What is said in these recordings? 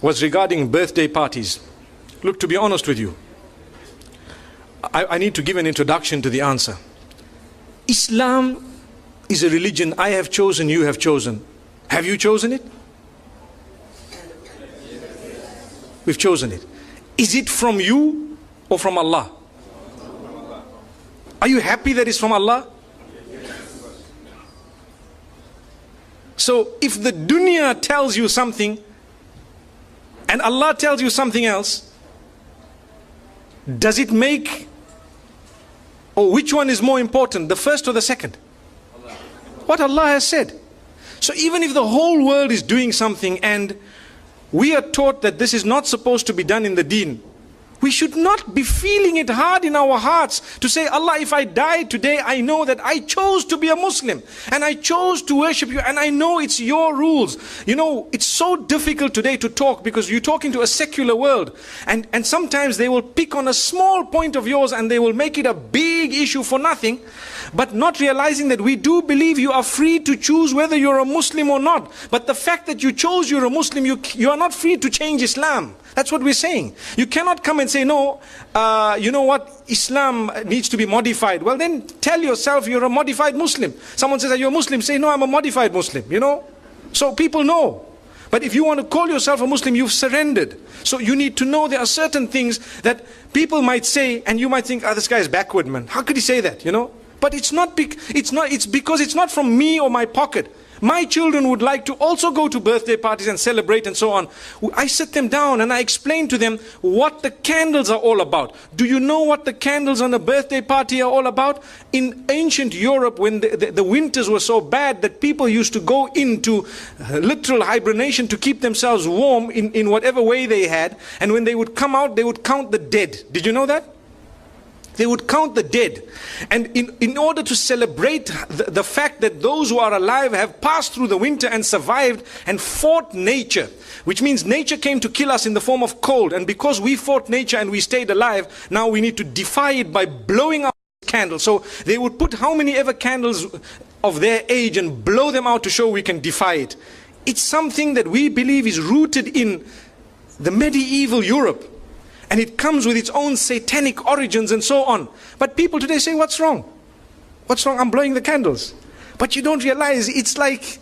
was regarding birthday parties. Look, to be honest with you, I need to give an introduction to the answer. Islam is a religion I have chosen, you have chosen. Have you chosen it? We've chosen it. Is it from you or from Allah? Are you happy that it's from Allah? So if the dunya tells you something and Allah tells you something else, does it make, or which one is more important, the first or the second? What Allah has said. So even if the whole world is doing something and we are taught that this is not supposed to be done in the deen, we should not be feeling it hard in our hearts to say, Allah, if I die today, I know that I chose to be a Muslim and I chose to worship you and I know it's your rules. You know, it's so difficult today to talk because you're talking to a secular world, and sometimes they will pick on a small point of yours and they will make it a big issue for nothing, but not realizing that we do believe you are free to choose whether you're a Muslim or not. But the fact that you chose you're a Muslim, you are not free to change Islam. That's what we're saying. You cannot come and say, no, you know what, Islam needs to be modified. Well, then tell yourself you're a modified Muslim. Someone says, are you a Muslim? Say, no, I'm a modified Muslim, you know. So people know. But if you want to call yourself a Muslim, you've surrendered. So you need to know there are certain things that people might say, and you might think, oh, this guy is backward, man. How could he say that, you know? But it's because it's not from me or my pocket. My children would like to also go to birthday parties and celebrate and so on. I sit them down and I explain to them what the candles are all about. Do you know what the candles on a birthday party are all about? In ancient Europe, when the winters were so bad that people used to go into literal hibernation to keep themselves warm in whatever way they had. And when they would come out, they would count the dead. Did you know that? They would count the dead. And in order to celebrate the fact that those who are alive have passed through the winter and survived and fought nature, which means nature came to kill us in the form of cold, and because we fought nature and we stayed alive, now we need to defy it by blowing out candles. So they would put how many ever candles of their age and blow them out to show we can defy it. It's something that we believe is rooted in the medieval Europe. And it comes with its own satanic origins and so on. But people today say, what's wrong? What's wrong? I'm blowing the candles. But you don't realize it's like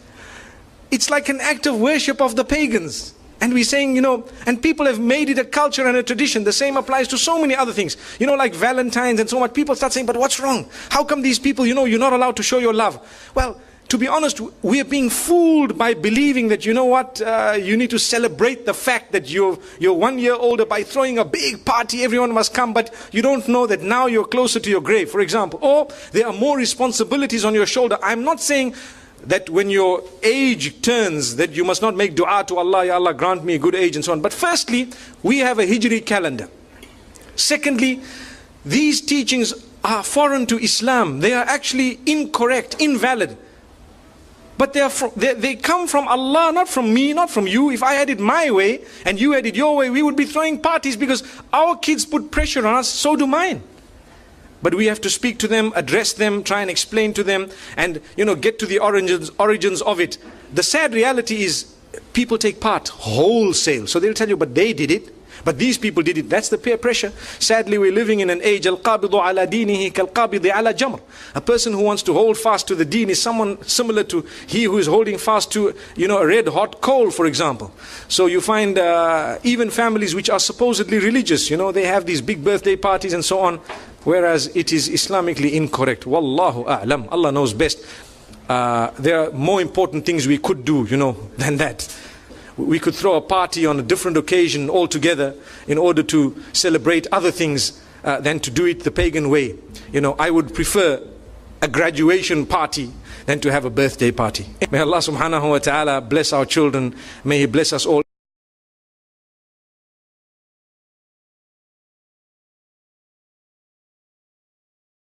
an act of worship of the pagans. And we're saying, you know, and people have made it a culture and a tradition. The same applies to so many other things. You know, like Valentine's and so on. People start saying, but what's wrong? How come these people, you know, you're not allowed to show your love? Well, to be honest, we are being fooled by believing that, you know what, you need to celebrate the fact that you're 1 year older by throwing a big party, everyone must come, but you don't know that now you're closer to your grave, for example. Or there are more responsibilities on your shoulder. I'm not saying that when your age turns that you must not make dua to Allah, Ya Allah grant me a good age and so on. But firstly, we have a Hijri calendar. Secondly, these teachings are foreign to Islam. They are actually incorrect, invalid. But they come from Allah, not from me, not from you. If I had it my way and you had it your way, we would be throwing parties because our kids put pressure on us, so do mine. But we have to speak to them, address them, try and explain to them, and, you know, get to the origins of it. The sad reality is people take part wholesale. So they'll tell you, but they did it. But these people did it. That's the peer pressure. Sadly, we're living in an age, al-qabidu ala dinihi kal-qabidi ala jamr. A person who wants to hold fast to the deen is someone similar to he who is holding fast to, you know, a red hot coal, for example. So you find even families which are supposedly religious, you know, they have these big birthday parties and so on, whereas it is Islamically incorrect. Wallahu a'lam. Allah knows best. There are more important things we could do, you know, than that. We could throw a party on a different occasion altogether in order to celebrate other things than to do it the pagan way. You know, I would prefer a graduation party than to have a birthday party. May Allah subhanahu wa ta'ala bless our children. May He bless us all.